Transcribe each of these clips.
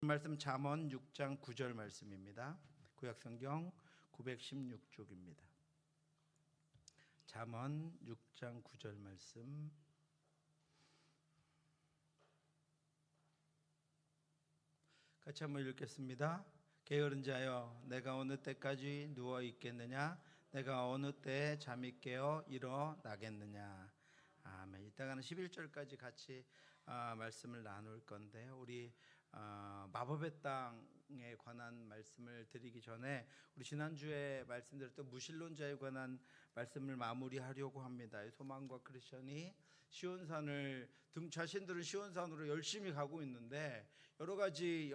말씀 잠언 6장 9절 말씀입니다. 구약성경 916쪽입니다. 잠언 6장 9절 말씀. 같이 한번 읽겠습니다. 게으른 자여, 내가 어느 때까지 누워 있겠느냐? 내가 어느 때에 잠이 깨어 일어나겠느냐? 아멘. 이따가는 11절까지 같이 말씀을 나눌 건데, 우리 마법의 땅에 관한 말씀을 드리기 전에 우리 지난주에 말씀드렸던 무신론자에 관한 말씀을 마무리하려고 합니다. 소망과 크리스천이 시온산을 자신들은 시온산으로 열심히 가고 있는데 여러 가지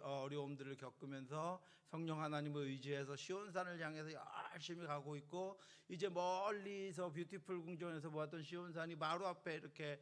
어려움들을 겪으면서 성령 하나님을 의지해서 시온산을 향해서 열심히 가고 있고, 이제 멀리서 뷰티풀 궁전에서 보았던 시온산이 바로 앞에 이렇게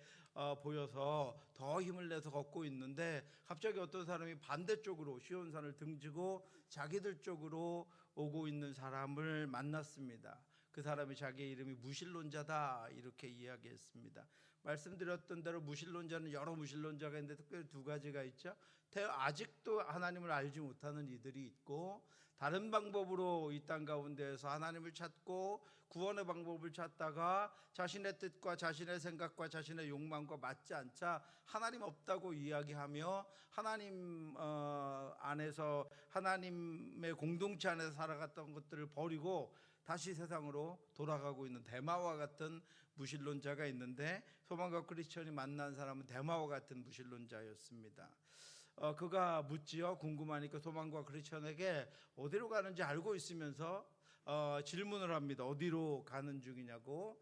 보여서 더 힘을 내서 걷고 있는데, 갑자기 어떤 사람이 반대쪽으로 시온산을 등지고 자기들 쪽으로 오고 있는 사람을 만났습니다. 그 사람이 자기의 이름이 무신론자다 이렇게 이야기했습니다. 말씀드렸던 대로 무신론자는 여러 무신론자가 있는데 특별히 두 가지가 있죠. 아직도 하나님을 알지 못하는 이들이 있고, 다른 방법으로 이 땅 가운데에서 하나님을 찾고 구원의 방법을 찾다가 자신의 뜻과 자신의 생각과 자신의 욕망과 맞지 않자 하나님 없다고 이야기하며 하나님 안에서, 하나님의 공동체 안에서 살아갔던 것들을 버리고 다시 세상으로 돌아가고 있는 데마와 같은 무신론자가 있는데, 소망과 크리스천이 만난 사람은 데마와 같은 무신론자였습니다. 그가 묻지요. 궁금하니까 소망과 크리스천에게 어디로 가는지 알고 있으면서 질문을 합니다. 어디로 가는 중이냐고.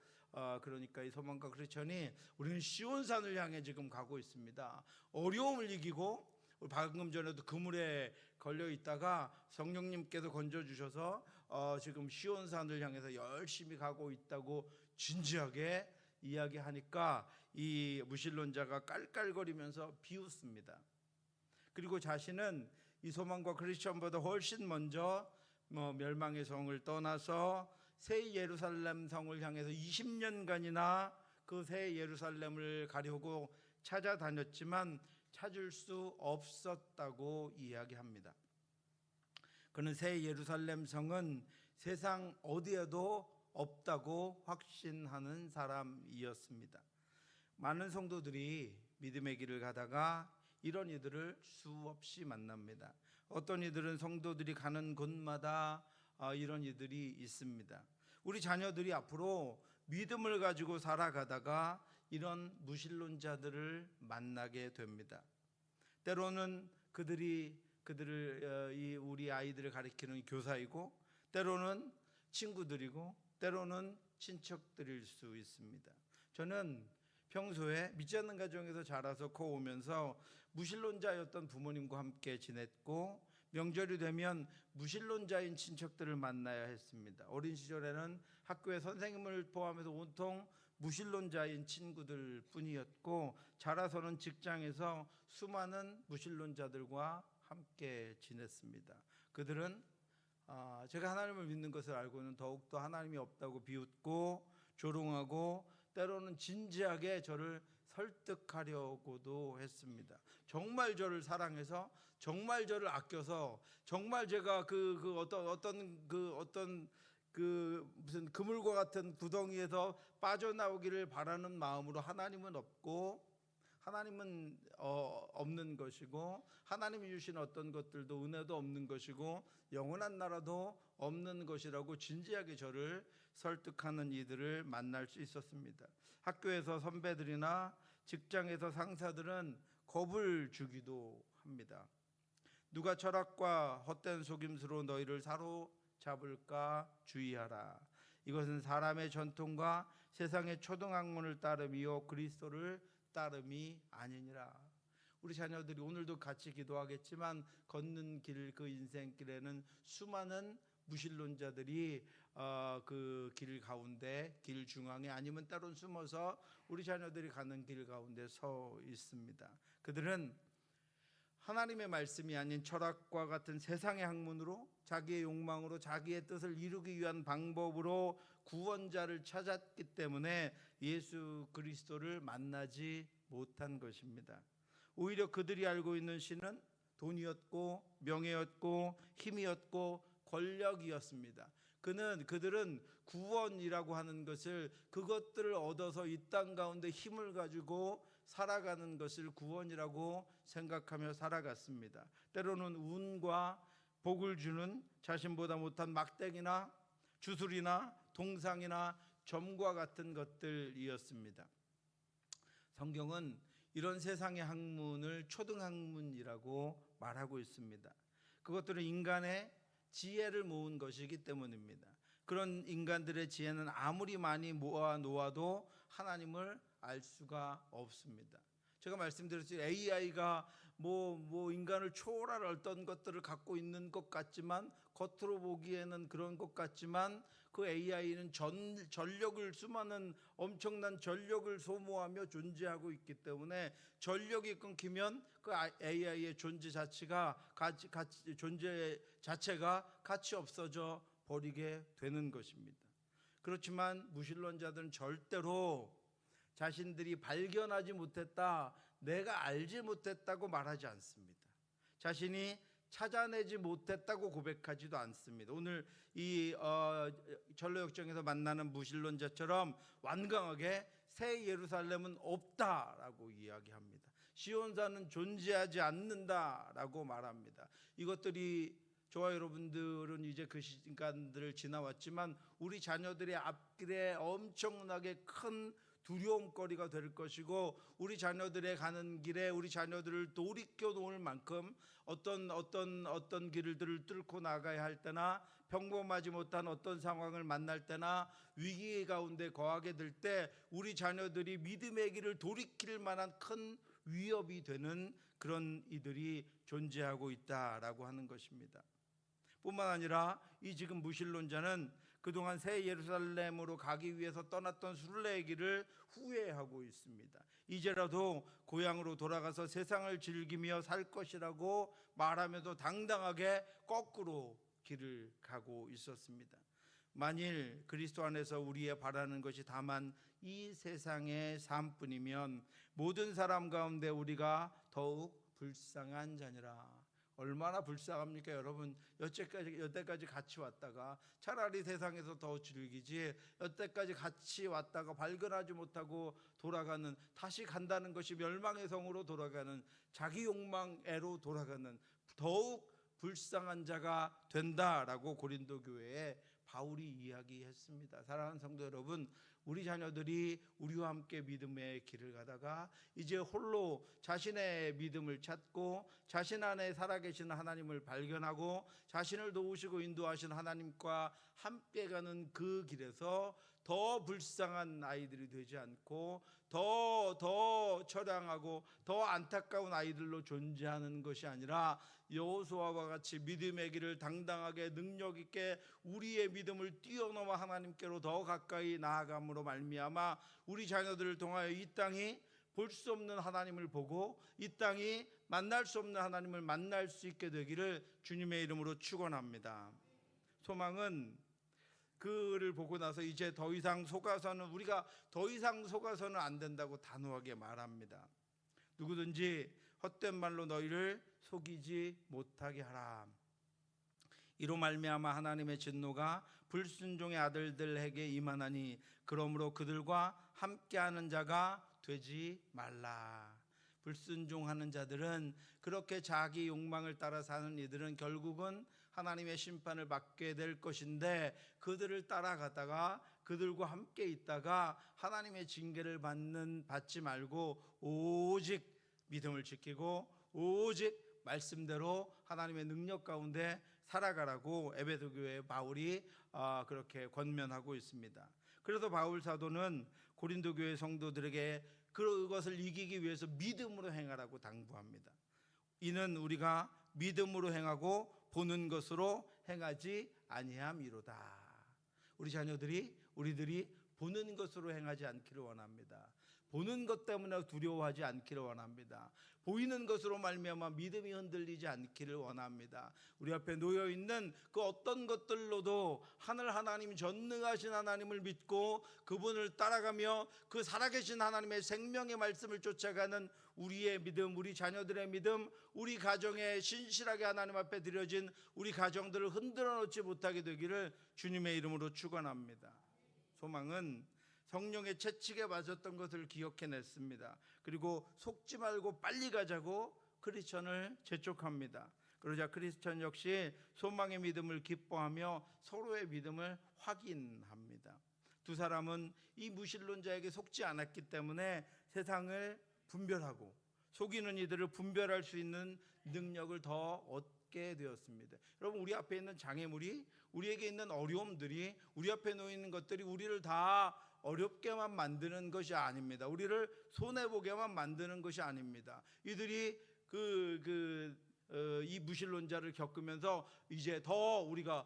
그러니까 이 소망과 크리스천이 우리는 시온산을 향해 지금 가고 있습니다. 어려움을 이기고, 방금 전에도 그물에 걸려 있다가 성령님께서 건져주셔서 지금 시온산을 향해서 열심히 가고 있다고 진지하게 이야기하니까 이 무신론자가 깔깔거리면서 비웃습니다. 그리고 자신은 이 소망과 크리스천보다 훨씬 먼저 멸망의 성을 떠나서 새 예루살렘 성을 향해서 20년간이나 그 새 예루살렘을 가려고 찾아다녔지만 찾을 수 없었다고 이야기합니다. 그는 새 예루살렘 성은 세상 어디에도 없다고 확신하는 사람이었습니다. 많은 성도들이 믿음의 길을 가다가 이런 이들을 수없이 만납니다. 어떤 이들은 성도들이 가는 곳마다 이런 이들이 있습니다. 우리 자녀들이 앞으로 믿음을 가지고 살아가다가 이런 무신론자들을 만나게 됩니다. 때로는 그들을 우리 아이들을 가리키는 교사이고, 때로는 친구들이고, 때로는 친척들일 수 있습니다. 저는 평소에 믿지 않는 가정에서 자라서 커오면서 무신론자였던 부모님과 함께 지냈고, 명절이 되면 무신론자인 친척들을 만나야 했습니다. 어린 시절에는 학교에 선생님을 포함해서 온통 무신론자인 친구들 뿐이었고, 자라서는 직장에서 수많은 무신론자들과 함께 지냈습니다. 그들은 제가 하나님을 믿는 것을 알고는 더욱더 하나님이 없다고 비웃고 조롱하고, 때로는 진지하게 저를 설득하려고도 했습니다. 정말 저를 사랑해서, 정말 저를 아껴서, 정말 제가 어떤 무슨 그물과 같은 구덩이에서 빠져나오기를 바라는 마음으로 하나님은 없고, 하나님은 없는 것이고, 하나님이 주신 어떤 것들도 은혜도 없는 것이고, 영원한 나라도 없는 것이라고 진지하게 저를 설득하는 이들을 만날 수 있었습니다. 학교에서 선배들이나 직장에서 상사들은 겁을 주기도 합니다. 누가 철학과 헛된 속임수로 너희를 사로잡을까 주의하라. 이것은 사람의 전통과 세상의 초등학문을 따름이요 그리스도를 따름이 아니니라. 우리 자녀들이 오늘도 같이 기도하겠지만 걷는 길, 그 인생길에는 수많은 무신론자들이 그 길 가운데, 길 중앙에 아니면 따로 숨어서 우리 자녀들이 가는 길 가운데 서 있습니다. 그들은 하나님의 말씀이 아닌 철학과 같은 세상의 학문으로, 자기의 욕망으로, 자기의 뜻을 이루기 위한 방법으로 구원자를 찾았기 때문에 예수 그리스도를 만나지 못한 것입니다. 오히려 그들이 알고 있는 신은 돈이었고 명예였고 힘이었고 권력이었습니다. 그들은 구원이라고 하는 것을, 그것들을 얻어서 이 땅 가운데 힘을 가지고 살아가는 것을 구원이라고 생각하며 살아갔습니다. 때로는 운과 복을 주는 자신보다 못한 막대기나 주술이나 동상이나 점과 같은 것들이었습니다. 성경은 이런 세상의 학문을 초등학문이라고 말하고 있습니다. 그것들은 인간의 지혜를 모은 것이기 때문입니다. 그런 인간들의 지혜는 아무리 많이 모아 놓아도 하나님을 알 수가 없습니다. 제가 말씀드렸듯이 AI가 뭐 인간을 초월할 어떤 것들을 갖고 있는 것 같지만, 겉으로 보기에는 그런 것 같지만, 그 AI는 전력을, 수많은 엄청난 전력을 소모하며 존재하고 있기 때문에 전력이 끊기면 그 AI의 존재 자체가 가치 없어져 버리게 되는 것입니다. 그렇지만 무신론자들은 절대로 자신들이 발견하지 못했다, 내가 알지 못했다고 말하지 않습니다. 자신이 찾아내지 못했다고 고백하지도 않습니다. 오늘 이 전로역정에서 만나는 무신론자처럼 완강하게 새 예루살렘은 없다라고 이야기합니다. 시온산은 존재하지 않는다라고 말합니다. 이것들이 저와 여러분들은 이제 그 시간들을 지나왔지만 우리 자녀들의 앞길에 엄청나게 큰 두려움거리가 될 것이고, 우리 자녀들의 가는 길에 우리 자녀들을 돌이켜 놓을 만큼 어떤 길들을 뚫고 나가야 할 때나, 평범하지 못한 어떤 상황을 만날 때나, 위기 가운데 거하게 될 때 우리 자녀들이 믿음의 길을 돌이킬 만한 큰 위협이 되는 그런 이들이 존재하고 있다라고 하는 것입니다. 뿐만 아니라 이 지금 무신론자는 그동안 새 예루살렘으로 가기 위해서 떠났던 순례의 길을 후회하고 있습니다. 이제라도 고향으로 돌아가서 세상을 즐기며 살 것이라고 말하면서 당당하게 거꾸로 길을 가고 있었습니다. 만일 그리스도 안에서 우리의 바라는 것이 다만 이 세상의 삶뿐이면 모든 사람 가운데 우리가 더욱 불쌍한 자니라. 얼마나 불쌍합니까 여러분. 여태까지 같이 왔다가 차라리 세상에서 더 즐기지, 여태까지 같이 왔다가 발견하지 못하고 돌아가는, 다시 간다는 것이 멸망의 성으로 돌아가는, 자기 욕망애로 돌아가는 더욱 불쌍한 자가 된다라고 고린도 교회에 바울이 이야기했습니다. 사랑하는 성도 여러분, 우리 자녀들이 우리와 함께 믿음의 길을 가다가 이제 홀로 자신의 믿음을 찾고 자신 안에 살아계신 하나님을 발견하고 자신을 도우시고 인도하신 하나님과 함께 가는 그 길에서 더 불쌍한 아이들이 되지 않고 더 처량하고 더 안타까운 아이들로 존재하는 것이 아니라, 여호수아와 같이 믿음의 길을 당당하게 능력 있게 우리의 믿음을 뛰어넘어 하나님께로 더 가까이 나아감으로 말미암아 우리 자녀들을 통하여 이 땅이 볼 수 없는 하나님을 보고 이 땅이 만날 수 없는 하나님을 만날 수 있게 되기를 주님의 이름으로 축원합니다. 소망은 그를 보고 나서 이제 더 이상 속아서는, 우리가 더 이상 속아서는 안 된다고 단호하게 말합니다. 누구든지 헛된 말로 너희를 속이지 못하게 하라. 이로 말미암아 하나님의 진노가 불순종의 아들들에게 임하나니 그러므로 그들과 함께하는 자가 되지 말라. 불순종하는 자들은, 그렇게 자기 욕망을 따라 사는 이들은 결국은 하나님의 심판을 받게 될 것인데, 그들을 따라가다가 그들과 함께 있다가 하나님의 징계를 받지 말고 오직 믿음을 지키고 오직 말씀대로 하나님의 능력 가운데 살아가라고 에베소 교회 바울이 그렇게 권면하고 있습니다. 그래서 바울 사도는 고린도 교회 성도들에게 그것을 이기기 위해서 믿음으로 행하라고 당부합니다. 이는 우리가 믿음으로 행하고 보는 것으로 행하지 아니함이로다. 우리들이 보는 것으로 행하지 않기를 원합니다. 보는 것 때문에 두려워하지 않기를 원합니다. 보이는 것으로 말미암아 믿음이 흔들리지 않기를 원합니다. 우리 앞에 놓여 있는 그 어떤 것들로도 하늘 하나님, 전능하신 하나님을 믿고 그분을 따라가며 그 살아계신 하나님의 생명의 말씀을 쫓아가는 우리의 믿음, 우리 자녀들의 믿음, 우리 가정에 신실하게 하나님 앞에 드려진 우리 가정들을 흔들어 놓지 못하게 되기를 주님의 이름으로 축원합니다. 소망은 성령의 채찍에 맞았던 것을 기억해냈습니다. 그리고 속지 말고 빨리 가자고 크리스천을 재촉합니다. 그러자 크리스천 역시 소망의 믿음을 기뻐하며 서로의 믿음을 확인합니다. 두 사람은 이 무신론자에게 속지 않았기 때문에 세상을 분별하고 속이는 이들을 분별할 수 있는 능력을 더 얻게 되었습니다. 여러분, 우리 앞에 있는 장애물이, 우리에게 있는 어려움들이, 우리 앞에 놓여 있는 것들이 우리를 다 어렵게만 만드는 것이 아닙니다. 우리를 손해보게만 만드는 것이 아닙니다. 이들이 이 무신론자를 겪으면서 이제 더 우리가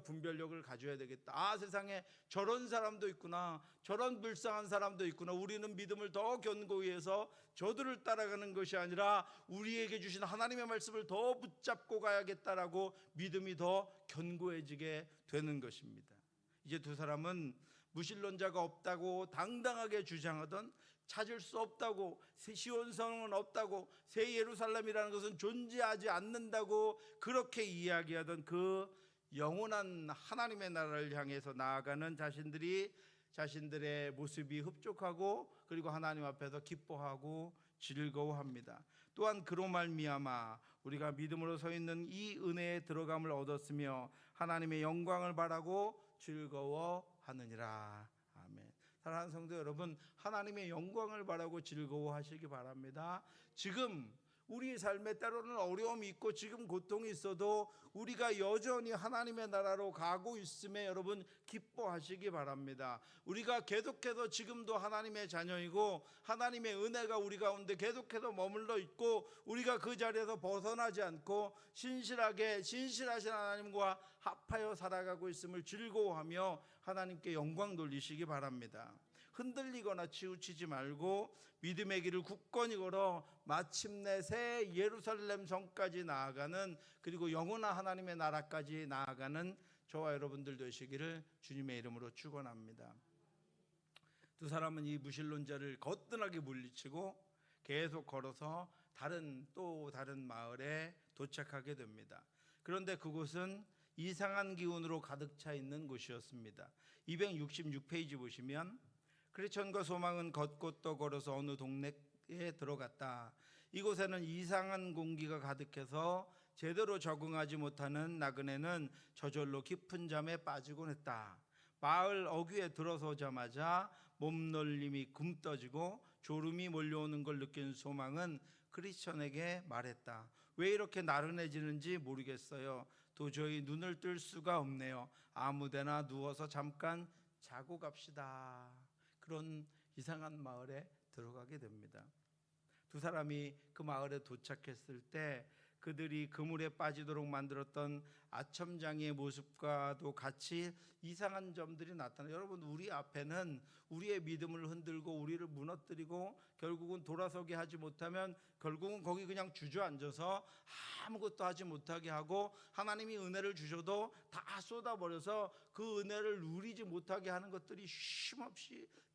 분별력을 가져야 되겠다. 아, 세상에 저런 사람도 있구나, 저런 불쌍한 사람도 있구나. 우리는 믿음을 더 견고히 해서 저들을 따라가는 것이 아니라 우리에게 주신 하나님의 말씀을 더 붙잡고 가야겠다라고 믿음이 더 견고해지게 되는 것입니다. 이제 두 사람은 무신론자가 없다고 당당하게 주장하던, 찾을 수 없다고, 시온성은 없다고, 새 예루살렘이라는 것은 존재하지 않는다고 그렇게 이야기하던 그 영원한 하나님의 나라를 향해서 나아가는 자신들의 모습이 흡족하고, 그리고 하나님 앞에서 기뻐하고 즐거워합니다. 또한 그로 말미암아 우리가 믿음으로 서 있는 이 은혜에 들어감을 얻었으며 하나님의 영광을 바라고 즐거워하느니라. 아멘. 사랑하는 성도 여러분, 하나님의 영광을 바라고 즐거워하시기 바랍니다. 지금 우리 삶에 때로는 어려움이 있고 지금 고통이 있어도 우리가 여전히 하나님의 나라로 가고 있음에 여러분 기뻐하시기 바랍니다. 우리가 계속해서 지금도 하나님의 자녀이고 하나님의 은혜가 우리 가운데 계속해서 머물러 있고 우리가 그 자리에서 벗어나지 않고 신실하신 하나님과 합하여 살아가고 있음을 즐거워하며 하나님께 영광 돌리시기 바랍니다. 흔들리거나 치우치지 말고 믿음의 길을 굳건히 걸어 마침내 새 예루살렘 성까지 나아가는, 그리고 영원한 하나님의 나라까지 나아가는 저와 여러분들 되시기를 주님의 이름으로 축원합니다. 두 사람은 이 무신론자를 거뜬하게 물리치고 계속 걸어서 다른 마을에 도착하게 됩니다. 그런데 그곳은 이상한 기운으로 가득 차 있는 곳이었습니다. 266페이지 보시면 크리스천과 소망은 걷고 걸어서 어느 동네에 들어갔다. 이곳에는 이상한 공기가 가득해서 제대로 적응하지 못하는 나그네는 저절로 깊은 잠에 빠지곤 했다. 마을 어귀에 들어서자마자 몸놀림이 굼떠지고 졸음이 몰려오는 걸 느낀 소망은 크리스천에게 말했다. 왜 이렇게 나른해지는지 모르겠어요. 도저히 눈을 뜰 수가 없네요. 아무데나 누워서 잠깐 자고 갑시다. 그런 이상한 마을에 들어가게 됩니다. 두 사람이 그 마을에 도착했을 때 그들이 그물에 빠지도록 만들었던 아첨장의 모습과도 같이 이상한 점들이 나타나요. 여러분, 우리 앞에는 우리의 믿음을 흔들고 우리를 무너뜨리고 결국은 돌아서게 하지 못하면 결국은 거기 그냥 주저앉아서 아무것도 하지 못하게 하고 하나님이 은혜를 주셔도 다 쏟아버려서 그 은혜를 누리지 못하게 하는 것들이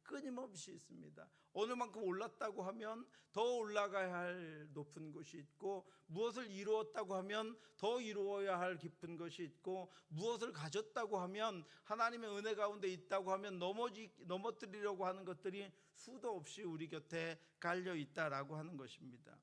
끊임없이 있습니다. 어느 만큼 올랐다고 하면 더 올라가야 할 높은 곳이 있고, 무엇을 이루었다고 하면 더 이루어야 할 깊은 것이 있고, 무엇을 가졌다고 하면 하나님의 은혜 가운데 있다고 하면 넘어뜨리려고 하는 것들이 수도 없이 우리 곁에 깔려 있다라고 하는 것입니다.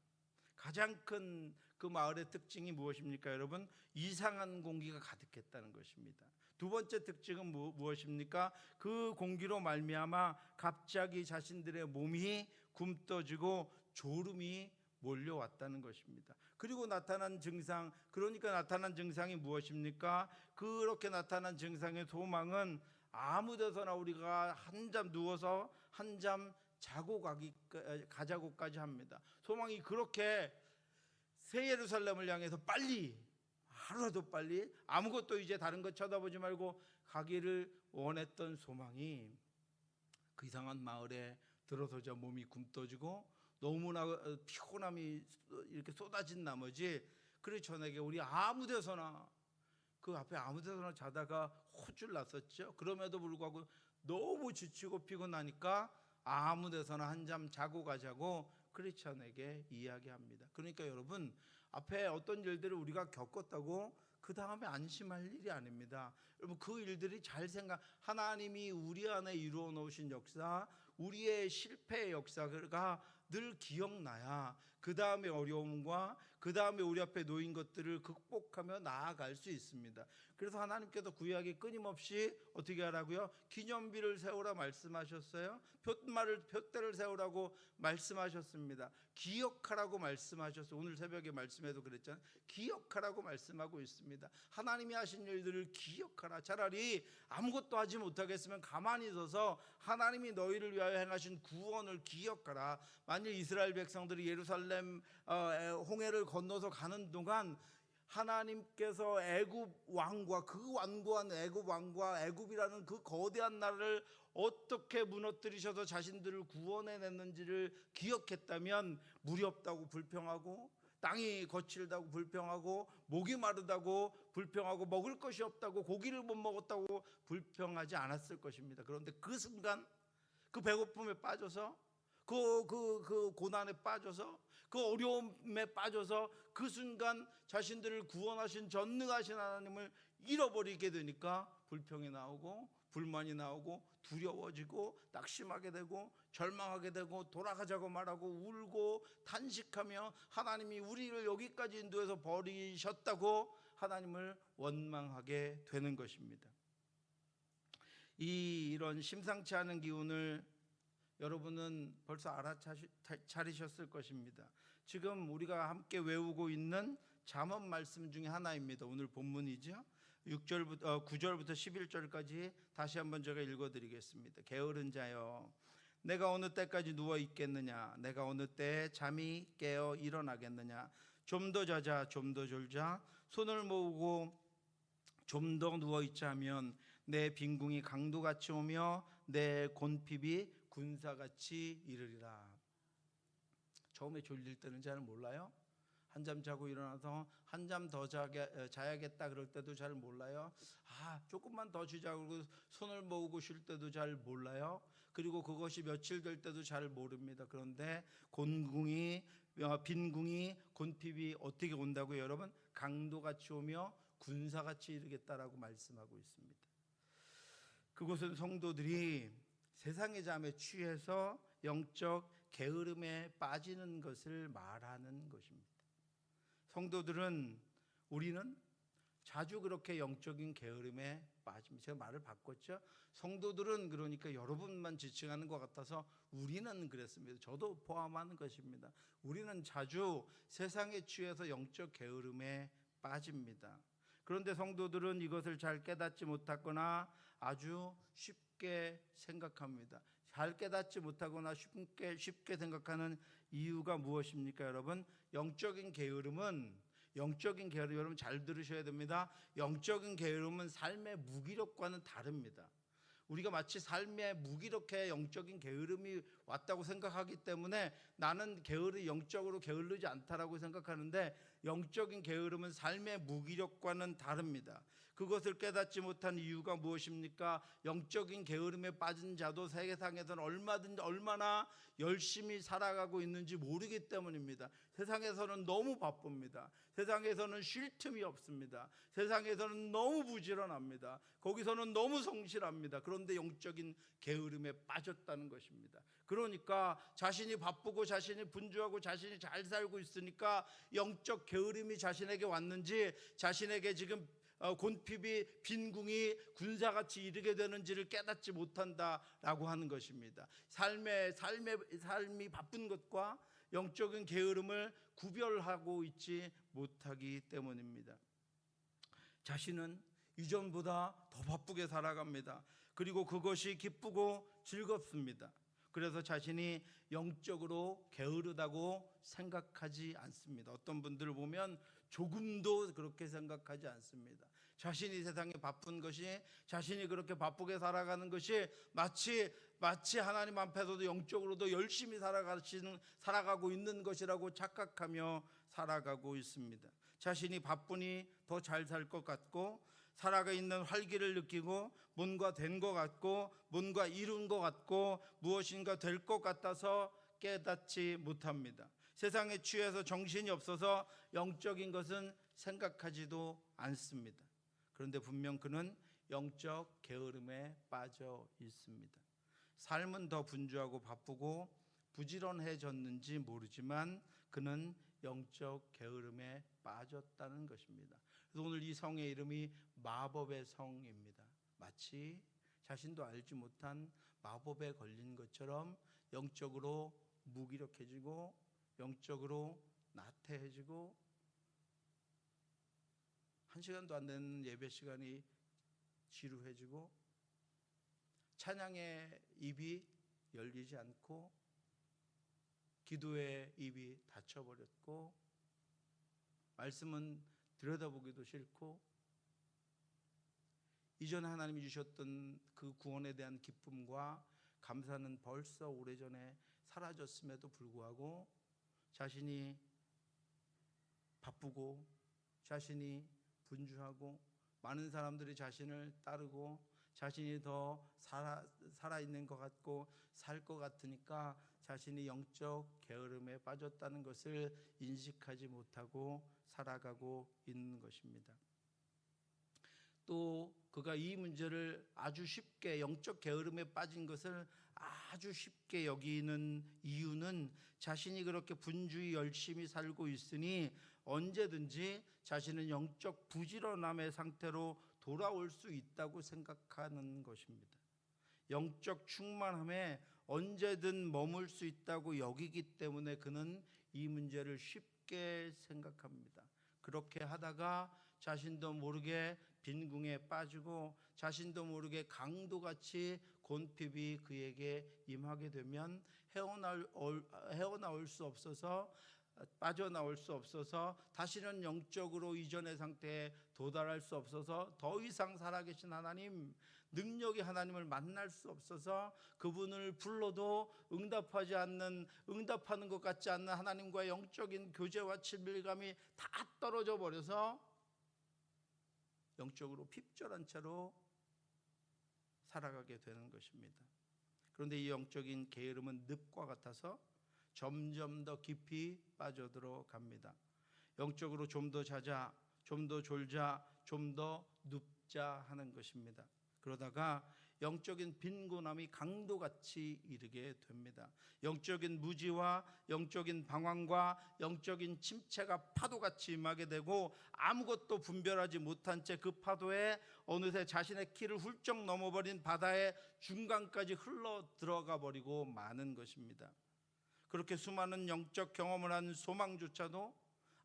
가장 큰 그 마을의 특징이 무엇입니까, 여러분? 이상한 공기가 가득했다는 것입니다. 두 번째 특징은 무엇입니까? 그 공기로 말미암아 갑자기 자신들의 몸이 굼떠지고 졸음이 몰려왔다는 것입니다. 그리고 나타난 증상이 무엇입니까? 그렇게 나타난 증상의 소망은 아무 데서나 우리가 한잠 누워서 한잠 자고 가자고까지 합니다. 소망이 그렇게 새 예루살렘을 향해서 하루라도 빨리 아무것도 이제 다른 것 쳐다보지 말고 가기를 원했던 소망이 그 이상한 마을에 들어서자 몸이 굼떠지고 너무나 피곤함이 이렇게 쏟아진 나머지 크리스천에게 우리 그 앞에 아무 데서나 자다가 호줄 났었죠. 그럼에도 불구하고 너무 지치고 피곤하니까 아무 데서나 한잠 자고 가자고 크리스천에게 이야기합니다. 그러니까 여러분, 앞에 어떤 일들을 우리가 겪었다고 그 다음에 안심할 일이 아닙니다. 여러분, 그 일들이 하나님이 우리 안에 이루어 놓으신 역사, 우리의 실패의 역사가 늘 기억나야 그 다음에 어려움과 그 다음에 우리 앞에 놓인 것들을 극복하며 나아갈 수 있습니다. 그래서 하나님께서 구약에 끊임없이 어떻게 하라고요? 기념비를 세우라 말씀하셨어요. 표대를 세우라고 말씀하셨습니다. 기억하라고 말씀하셨어요. 오늘 새벽에 말씀에도 그랬잖아요. 기억하라고 말씀하고 있습니다. 하나님이 하신 일들을 기억하라. 차라리 아무것도 하지 못하겠으면 가만히 있어서 하나님이 너희를 위하여 행하신 구원을 기억하라. 만일 이스라엘 백성들이 예루살렘 홍해를 건너서 가는 동안 하나님께서 애굽 왕과 그 완고한 애굽 왕과 애굽이라는 그 거대한 나라를 어떻게 무너뜨리셔서 자신들을 구원해냈는지를 기억했다면 물이 없다고 불평하고 땅이 거칠다고 불평하고 목이 마르다고 불평하고 먹을 것이 없다고 고기를 못 먹었다고 불평하지 않았을 것입니다. 그런데 그 순간 그 배고픔에 빠져서 그 고난에 빠져서 그 어려움에 빠져서 그 순간 자신들을 구원하신 전능하신 하나님을 잃어버리게 되니까 불평이 나오고 불만이 나오고 두려워지고 낙심하게 되고 절망하게 되고 돌아가자고 말하고 울고 탄식하며 하나님이 우리를 여기까지 인도해서 버리셨다고 하나님을 원망하게 되는 것입니다. 이런 심상치 않은 기운을 여러분은 벌써 알아차리셨을 것입니다. 지금 우리가 함께 외우고 있는 잠언 말씀 중에 하나입니다. 오늘 본문이죠. 9절부터 11절까지 다시 한번 제가 읽어드리겠습니다. 게으른 자여, 내가 어느 때까지 누워 있겠느냐? 내가 어느 때에 잠이 깨어 일어나겠느냐? 좀 더 자자, 좀 더 졸자. 손을 모으고 좀 더 누워 있자 하면 내 빈궁이 강도같이 오며 내 곤핍이 군사같이 이르리라. 처음에 졸릴 때는 잘 몰라요. 한잠 자고 일어나서 한 잠 더 자야겠다 그럴 때도 잘 몰라요. 조금만 더 쉬자고 그러고 손을 모으고 쉴 때도 잘 몰라요. 그리고 그것이 며칠 될 때도 잘 모릅니다. 그런데 빈궁이 곤핍이 어떻게 온다고요, 여러분? 강도같이 오며 군사같이 이르겠다라고 말씀하고 있습니다. 그곳은 성도들이 세상의 잠에 취해서 영적 게으름에 빠지는 것을 말하는 것입니다. 우리는 자주 그렇게 영적인 게으름에 빠집니다. 제가 말을 바꿨죠. 성도들은 그러니까 여러분만 지칭하는 것 같아서 우리는 그랬습니다. 저도 포함하는 것입니다. 우리는 자주 세상에 취해서 영적 게으름에 빠집니다. 그런데 성도들은 이것을 잘 깨닫지 못하거나 아주 쉽게 생각합니다. 잘 깨닫지 못하거나 쉽게 생각하는 이유가 무엇입니까, 여러분? 영적인 게으름은 여러분 잘 들으셔야 됩니다. 영적인 게으름은 삶의 무기력과는 다릅니다. 우리가 마치 삶에 무기력해 영적인 게으름이 왔다고 생각하기 때문에 나는 영적으로 게으르지 않다라고 생각하는데, 영적인 게으름은 삶의 무기력과는 다릅니다. 그것을 깨닫지 못한 이유가 무엇입니까? 영적인 게으름에 빠진 자도 세상에서는 얼마나 열심히 살아가고 있는지 모르기 때문입니다. 세상에서는 너무 바쁩니다. 세상에서는 쉴 틈이 없습니다. 세상에서는 너무 부지런합니다. 거기서는 너무 성실합니다. 그런데 영적인 게으름에 빠졌다는 것입니다. 그러니까 자신이 바쁘고 자신이 분주하고 자신이 잘 살고 있으니까 영적 게으름이 자신에게 왔는지, 자신에게 지금 곤핍이 빈궁이 군사같이 이르게 되는지를 깨닫지 못한다라고 하는 것입니다. 삶이 바쁜 것과 영적인 게으름을 구별하고 있지 못하기 때문입니다. 자신은 이전보다 더 바쁘게 살아갑니다. 그리고 그것이 기쁘고 즐겁습니다. 그래서 자신이 영적으로 게으르다고 생각하지 않습니다. 어떤 분들을 보면 조금도 그렇게 생각하지 않습니다. 자신이 세상에 바쁜 것이, 자신이 그렇게 바쁘게 살아가는 것이 마치 하나님 앞에서도 영적으로도 열심히 살아가고 있는 것이라고 착각하며 살아가고 있습니다. 자신이 바쁘니 더 잘 살 것 같고, 살아가 있는 활기를 느끼고, 뭔가 된 것 같고, 뭔가 이룬 것 같고, 무엇인가 될 것 같아서 깨닫지 못합니다. 세상에 취해서 정신이 없어서 영적인 것은 생각하지도 않습니다. 그런데 분명 그는 영적 게으름에 빠져 있습니다. 삶은 더 분주하고 바쁘고 부지런해졌는지 모르지만 그는 영적 게으름에 빠졌다는 것입니다. 그래서 오늘 이 성의 이름이 마법의 성입니다. 마치 자신도 알지 못한 마법에 걸린 것처럼 영적으로 무기력해지고 영적으로 나태해지고 1시간도 안 되는 예배 시간이 지루해지고 찬양의 입이 열리지 않고 기도의 입이 닫혀버렸고 말씀은 들여다보기도 싫고 이전에 하나님이 주셨던 그 구원에 대한 기쁨과 감사는 벌써 오래전에 사라졌음에도 불구하고 자신이 바쁘고 자신이 분주하고 많은 사람들이 자신을 따르고 자신이 더 살아있는 것 같고 살 것 같으니까 자신이 영적 게으름에 빠졌다는 것을 인식하지 못하고 살아가고 있는 것입니다. 또 그가 이 문제를 아주 쉽게 영적 게으름에 빠진 것을 아주 쉽게 여기는 이유는 자신이 그렇게 분주히 열심히 살고 있으니 언제든지 자신은 영적 부지런함의 상태로 돌아올 수 있다고 생각하는 것입니다. 영적 충만함에 언제든 머물 수 있다고 여기기 때문에 그는 이 문제를 쉽게 생각합니다. 그렇게 하다가 자신도 모르게 빈궁에 빠지고 자신도 모르게 강도같이 곤핍이 그에게 임하게 되면 헤어나올 수 없어서 빠져나올 수 없어서 다시는 영적으로 이전의 상태에 도달할 수 없어서 더 이상 살아계신 하나님, 능력의 하나님을 만날 수 없어서 그분을 불러도 응답하는 것 같지 않는 하나님과의 영적인 교제와 친밀감이 다 떨어져 버려서 영적으로 핍절한 채로 살아가게 되는 것입니다. 그런데 이 영적인 게으름은 늪과 같아서 점점 더 깊이 빠져들어갑니다. 영적으로 좀 더 자자, 좀 더 졸자, 좀 더 눕자 하는 것입니다. 그러다가 영적인 빈곤함이 강도같이 이르게 됩니다. 영적인 무지와 영적인 방황과 영적인 침체가 파도같이 임하게 되고 아무것도 분별하지 못한 채 그 파도에 어느새 자신의 키를 훌쩍 넘어버린 바다의 중간까지 흘러 들어가 버리고 마는 것입니다. 그렇게 수많은 영적 경험을 한 소망조차도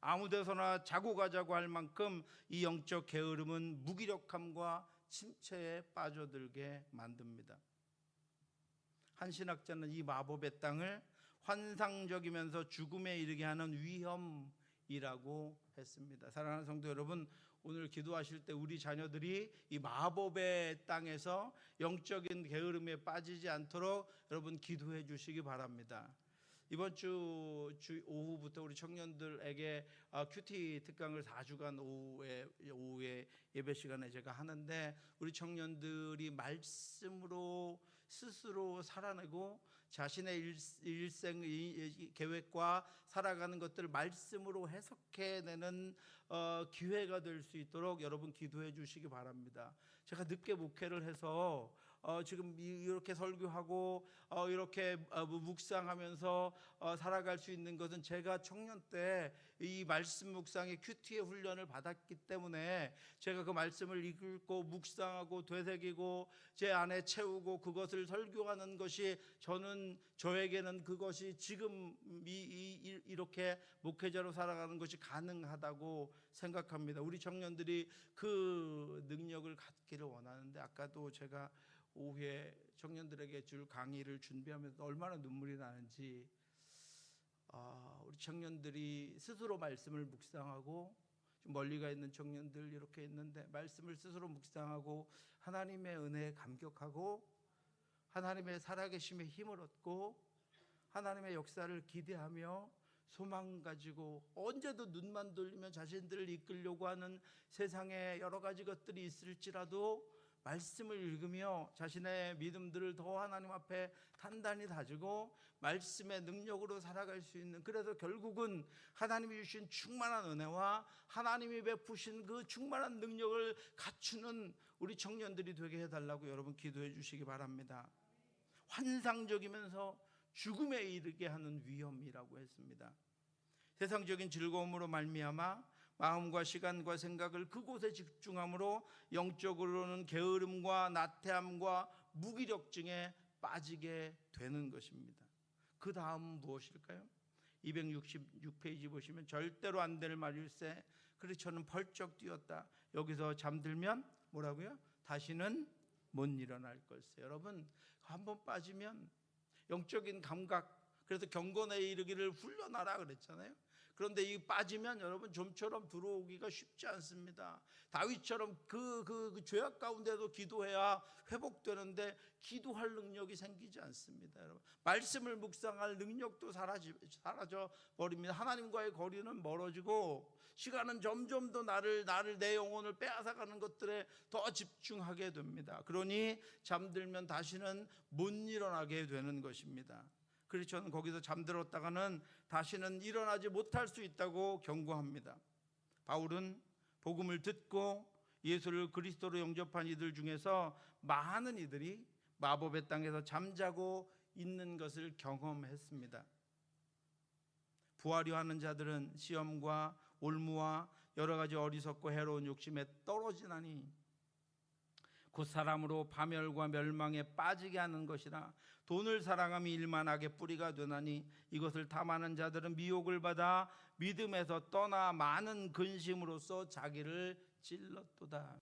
아무 데서나 자고 가자고 할 만큼 이 영적 게으름은 무기력함과 침체에 빠져들게 만듭니다. 한 신학자는 이 마법의 땅을 환상적이면서 죽음에 이르게 하는 위험이라고 했습니다. 사랑하는 성도 여러분, 오늘 기도하실 때 우리 자녀들이 이 마법의 땅에서 영적인 게으름에 빠지지 않도록 여러분 기도해 주시기 바랍니다. 이번 주 오후부터 우리 청년들에게 큐티 특강을 4주간 오후에 예배 시간에 제가 하는데 우리 청년들이 말씀으로 스스로 살아내고 자신의 일생 계획과 살아가는 것들을 말씀으로 해석해내는 기회가 될 수 있도록 여러분 기도해 주시기 바랍니다. 제가 늦게 목회를 해서 지금 이렇게 설교하고 이렇게 묵상하면서 살아갈 수 있는 것은 제가 청년 때 이 말씀 묵상의 큐티의 훈련을 받았기 때문에 제가 그 말씀을 읽고 묵상하고 되새기고 제 안에 채우고 그것을 설교하는 것이 저에게는 그것이 지금 이렇게 목회자로 살아가는 것이 가능하다고 생각합니다. 우리 청년들이 그 능력을 갖기를 원하는데 아까도 제가 오후에 청년들에게 줄 강의를 준비하면서 얼마나 눈물이 나는지 우리 청년들이 스스로 말씀을 묵상하고 좀 멀리가 있는 청년들 이렇게 있는데 말씀을 스스로 묵상하고 하나님의 은혜에 감격하고 하나님의 살아계심에 힘을 얻고 하나님의 역사를 기대하며 소망 가지고 언제도 눈만 돌리면 자신들을 이끌려고 하는 세상에 여러 가지 것들이 있을지라도 말씀을 읽으며 자신의 믿음들을 더 하나님 앞에 단단히 다지고 말씀의 능력으로 살아갈 수 있는, 그래서 결국은 하나님이 주신 충만한 은혜와 하나님이 베푸신 그 충만한 능력을 갖추는 우리 청년들이 되게 해달라고 여러분 기도해 주시기 바랍니다. 환상적이면서 죽음에 이르게 하는 위험이라고 했습니다. 세상적인 즐거움으로 말미암아 마음과 시간과 생각을 그곳에 집중함으로 영적으로는 게으름과 나태함과 무기력증에 빠지게 되는 것입니다. 그 다음은 무엇일까요? 266페이지 보시면 절대로 안 될 말일세 그래서 저는 벌쩍 뛰었다. 여기서 잠들면 뭐라고요? 다시는 못 일어날 걸세. 여러분, 한번 빠지면 영적인 감각, 그래서 경건에 이르기를 훈련하라 그랬잖아요. 그런데 이 빠지면 여러분 좀처럼 들어오기가 쉽지 않습니다. 다윗처럼 그 죄악 가운데도 기도해야 회복되는데 기도할 능력이 생기지 않습니다. 여러분, 말씀을 묵상할 능력도 사라져 버립니다. 하나님과의 거리는 멀어지고 시간은 점점 더 나를 내 영혼을 빼앗아가는 것들에 더 집중하게 됩니다. 그러니 잠들면 다시는 못 일어나게 되는 것입니다. 그래서 저는 거기서 잠들었다가는 다시는 일어나지 못할 수 있다고 경고합니다. 바울은 복음을 듣고 예수를 그리스도로 영접한 이들 중에서 많은 이들이 마법의 땅에서 잠자고 있는 것을 경험했습니다. 부하려 하는 자들은 시험과 올무와 여러 가지 어리석고 해로운 욕심에 떨어지나니 곧 사람으로 파멸과 멸망에 빠지게 하는 것이라. 돈을 사랑함이 일만하게 뿌리가 되나니 이것을 탐하는 자들은 미혹을 받아 믿음에서 떠나 많은 근심으로써 자기를 찔렀도다.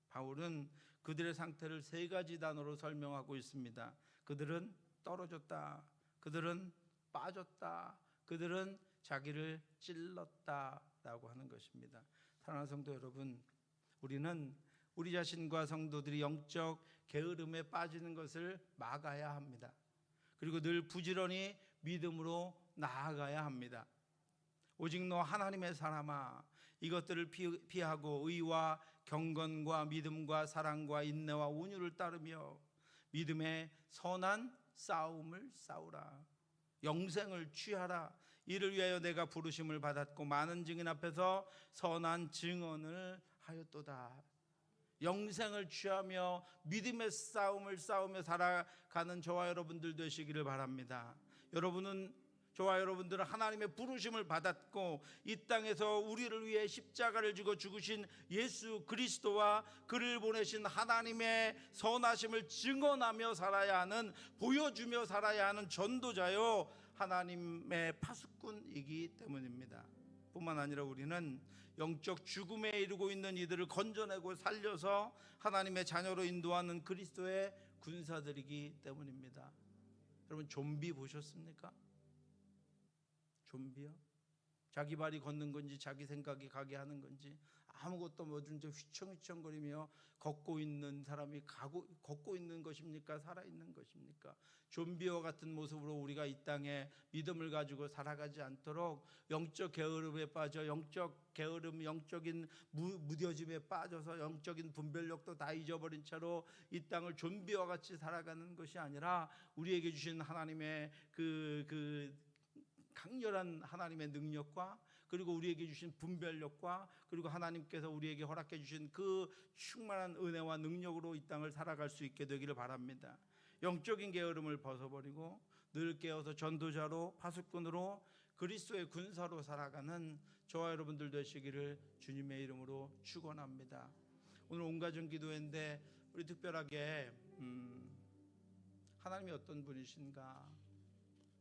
바울은 그들의 상태를 세 가지 단어로 설명하고 있습니다. 그들은 떨어졌다, 그들은 빠졌다, 그들은 자기를 찔렀다라고 하는 것입니다. 사랑하는 성도 여러분, 우리는 우리 자신과 성도들이 영적 게으름에 빠지는 것을 막아야 합니다. 그리고 늘 부지런히 믿음으로 나아가야 합니다. 오직 너 하나님의 사람아, 이것들을 피하고 의와 경건과 믿음과 사랑과 인내와 온유를 따르며 믿음의 선한 싸움을 싸우라. 영생을 취하라. 이를 위하여 내가 부르심을 받았고 많은 증인 앞에서 선한 증언을 하였도다. 영생을 취하며 믿음의 싸움을 싸우며 살아가는 저와 여러분들 되시기를 바랍니다. 저와 여러분들은 하나님의 부르심을 받았고 이 땅에서 우리를 위해 십자가를 지고 죽으신 예수 그리스도와 그를 보내신 하나님의 선하심을 증언하며 살아야 하는, 보여주며 살아야 하는 전도자요 하나님의 파수꾼이기 때문입니다. 뿐만 아니라 우리는 영적 죽음에 이르고 있는 이들을 건져내고 살려서 하나님의 자녀로 인도하는 그리스도의 군사들이기 때문입니다. 여러분, 좀비 보셨습니까? 좀비요? 자기 발이 걷는 건지 자기 생각이 가게 하는 건지 아무것도 모르는 채 휘청휘청거리며 걷고 있는 사람이 걷고 있는 것입니까? 살아있는 것입니까? 좀비와 같은 모습으로 우리가 이 땅에 믿음을 가지고 살아가지 않도록 영적 게으름에 빠져 영적 게으름, 영적인 무뎌짐에 빠져서 영적인 분별력도 다 잊어버린 채로 이 땅을 좀비와 같이 살아가는 것이 아니라 우리에게 주신 하나님의 그 강렬한 하나님의 능력과 그리고 우리에게 주신 분별력과 그리고 하나님께서 우리에게 허락해 주신 그 충만한 은혜와 능력으로 이 땅을 살아갈 수 있게 되기를 바랍니다. 영적인 게으름을 벗어버리고 늘 깨어서 전도자로 파수꾼으로 그리스도의 군사로 살아가는 저와 여러분들 되시기를 주님의 이름으로 축원합니다. 오늘 온가정 기도회인데 우리 특별하게 하나님이 어떤 분이신가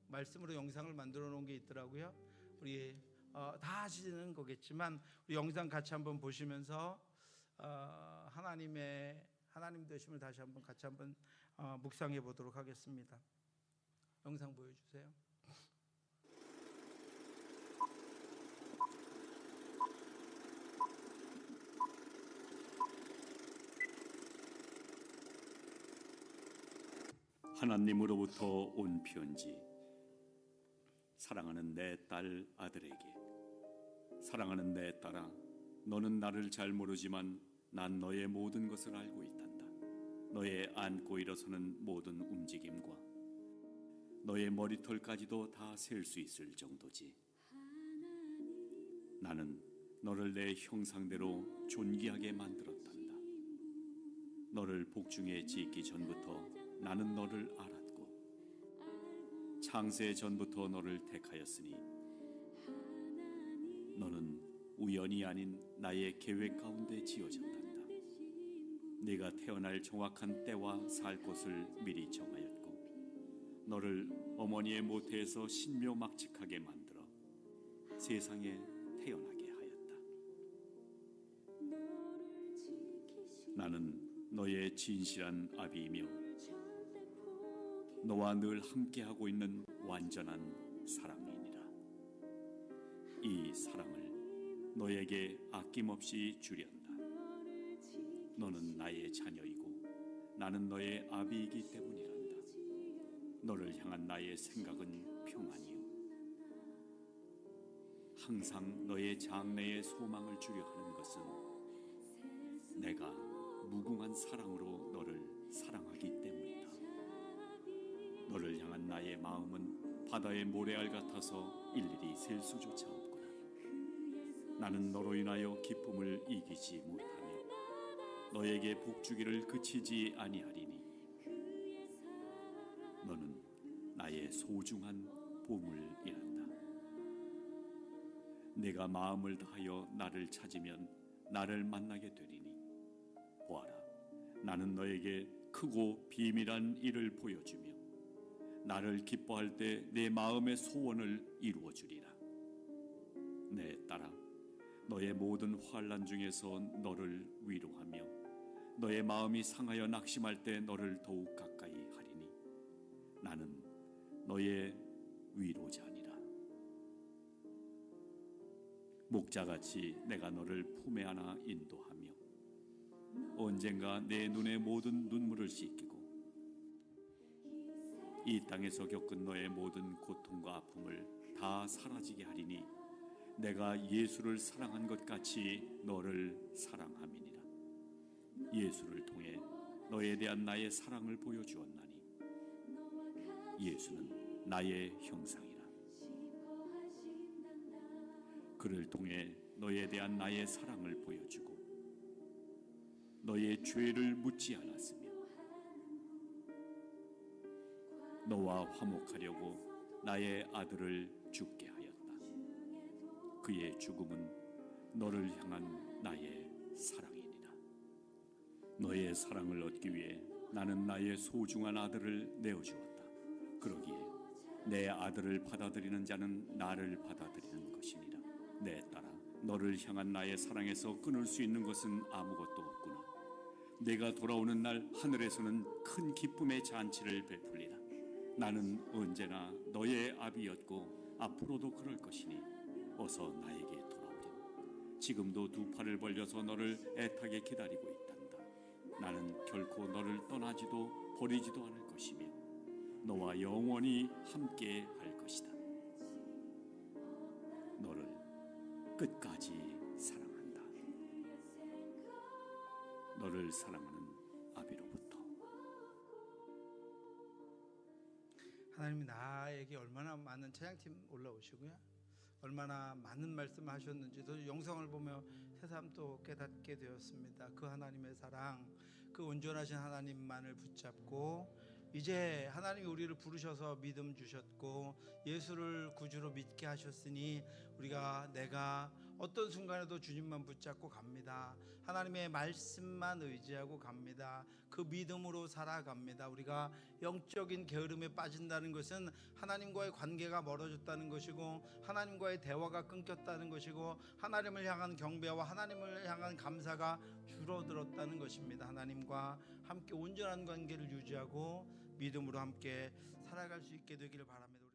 말씀으로 영상을 만들어 놓은 게 있더라고요. 우리 다 하시는 거겠지만 우리 영상 같이 한번 보시면서 하나님 되심을 다시 한번 같이 한번 묵상해 보도록 하겠습니다. 영상 보여주세요. 하나님으로부터 온 편지. 사랑하는 내 딸 아들에게. 사랑하는 내 딸아, 너는 나를 잘 모르지만 난 너의 모든 것을 알고 있단다. 너의 앉고 일어서는 모든 움직임과 너의 머리털까지도 다 셀 수 있을 정도지. 나는 너를 내 형상대로 존귀하게 만들었단다. 너를 복중에 짓기 전부터 나는 너를 알았고 창세 전부터 너를 택하였으니 너는 우연이 아닌 나의 계획 가운데 지어졌단다. 네가 태어날 정확한 때와 살 곳을 미리 정하였고 너를 어머니의 모태에서 신묘막측하게 만들어 세상에 태어나게 하였다. 나는 너의 진실한 아비이며 너와 늘 함께하고 있는 완전한 사랑이니라. 이 사랑을 너에게 아낌없이 주련다. 너는 나의 자녀이고 나는 너의 아비이기 때문이란다. 너를 향한 나의 생각은 평안이요 항상 너의 장래의 소망을 주려 하는 것은 내가 무궁한 사랑으로 너를 사랑하기 때문이다. 너를 향한 나의 마음은 바다의 모래알 같아서 일일이 셀 수조차 없구나. 나는 너로 인하여 기쁨을 이기지 못하며 너에게 복주기를 그치지 아니하리니 너는 나의 소중한 보물이란다. 내가 마음을 다하여 나를 찾으면 나를 만나게 되리니 보아라, 나는 너에게 크고 비밀한 일을 보여주며 나를 기뻐할 때 내 마음의 소원을 이루어 주리라. 내 딸아, 너의 모든 환난 중에서 너를 위로하며 너의 마음이 상하여 낙심할 때 너를 더욱 가까이 하리니 나는 너의 위로자니라. 목자같이 내가 너를 품에 안아 인도하며 언젠가 내 눈의 모든 눈물을 씻기고 이 땅에서 겪은 너의 모든 고통과 아픔을 다 사라지게 하리니 내가 예수를 사랑한 것 같이 너를 사랑함이니라. 예수를 통해 너에 대한 나의 사랑을 보여주었나니 예수는 나의 형상이라. 그를 통해 너에 대한 나의 사랑을 보여주고 너의 죄를 묻지 않았으며 너와 화목하려고 나의 아들을 죽게 하였다. 그의 죽음은 너를 향한 나의 사랑이니라. 너의 사랑을 얻기 위해 나는 나의 소중한 아들을 내어주었다. 그러기에 내 아들을 받아들이는 자는 나를 받아들이는 것이니라. 내 딸아, 너를 향한 나의 사랑에서 끊을 수 있는 것은 아무것도 없구나. 내가 돌아오는 날 하늘에서는 큰 기쁨의 잔치를 베풀리라. 나는 언제나 너의 아비였고 앞으로도 그럴 것이니 어서 나에게 돌아오렴. 지금도 두 팔을 벌려서 너를 애타게 기다리고 있단다. 나는 결코 너를 떠나지도 버리지도 않을 것이며 너와 영원히 함께 할 것이다. 너를 끝까지 사랑한다. 너를 사랑하는 아비로부터. 하나님이 나에게 얼마나 많은 찬양팀 올라오시고요, 얼마나 많은 말씀을 하셨는지도 영상을 보며 새삼 또 깨닫게 되었습니다. 그 하나님의 사랑, 그 온전하신 하나님만을 붙잡고 이제 하나님이 우리를 부르셔서 믿음 주셨고 예수를 구주로 믿게 하셨으니 우리가 내가 어떤 순간에도 주님만 붙잡고 갑니다. 하나님의 말씀만 의지하고 갑니다. 그 믿음으로 살아갑니다. 우리가 영적인 게으름에 빠진다는 것은 하나님과의 관계가 멀어졌다는 것이고 하나님과의 대화가 끊겼다는 것이고 하나님을 향한 경배와 하나님을 향한 감사가 줄어들었다는 것입니다. 하나님과 함께 온전한 관계를 유지하고 믿음으로 함께 살아갈 수 있게 되기를 바랍니다.